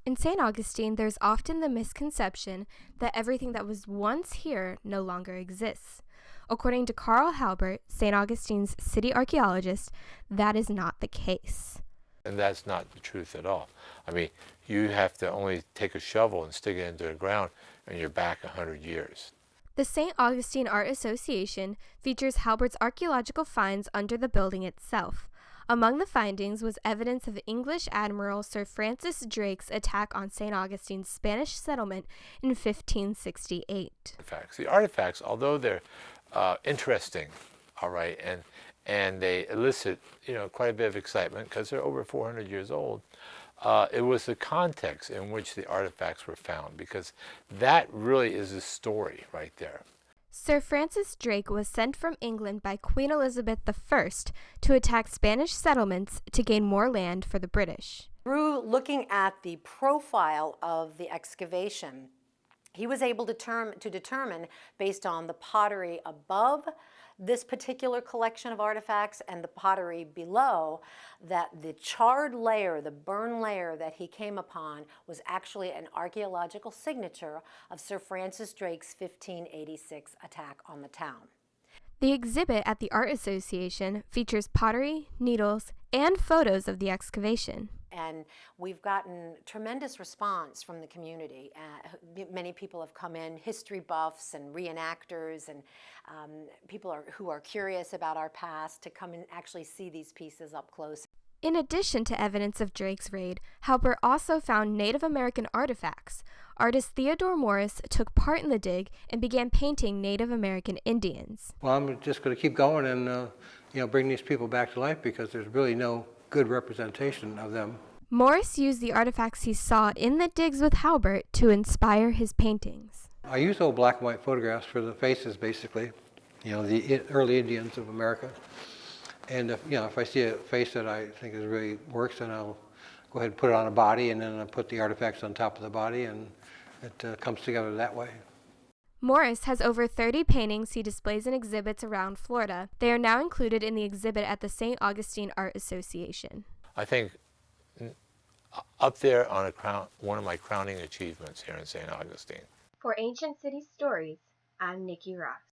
In St. Augustine, there's often the misconception that everything that was once here no longer exists. According to Carl Halbert, St. Augustine's city archaeologist, that is not the case. And that's not the truth at all. I mean, you have to only take a shovel and stick it into the ground, and you're back 100 years. The St. Augustine Art Association features Halbert's archaeological finds under the building itself. Among the findings was evidence of English Admiral Sir Francis Drake's attack on St. Augustine's Spanish settlement in 1568. The artifacts, although they're interesting, all right, and they elicit, quite a bit of excitement because they're over 400 years old. It was the context in which the artifacts were found, because that really is the story right there. Sir Francis Drake was sent from England by Queen Elizabeth I to attack Spanish settlements to gain more land for the British. Through looking at the profile of the excavation, he was able to determine, based on the pottery above this particular collection of artifacts and the pottery below, that the charred layer, the burn layer that he came upon was actually an archaeological signature of Sir Francis Drake's 1586 attack on the town. The exhibit at the Art Association features pottery, needles, and photos of the excavation. And we've gotten tremendous response from the community. Many people have come in, history buffs and reenactors, and people who are curious about our past, to come and actually see these pieces up close. In addition to evidence of Drake's raid, Halbert also found Native American artifacts. Artist Theodore Morris took part in the dig and began painting Native American Indians. Well, I'm just going to keep going and bring these people back to life, because there's really no good representation of them. Morris used the artifacts he saw in the digs with Halbert to inspire his paintings. I use old black and white photographs for the faces, basically, the early Indians of America. And if I see a face that I think really works, then I'll go ahead and put it on a body, and then I'll put the artifacts on top of the body, and it comes together that way. Morris has over 30 paintings he displays in exhibits around Florida. They are now included in the exhibit at the St. Augustine Art Association. I think up there on one of my crowning achievements here in St. Augustine. For Ancient City Stories, I'm Nikki Ross.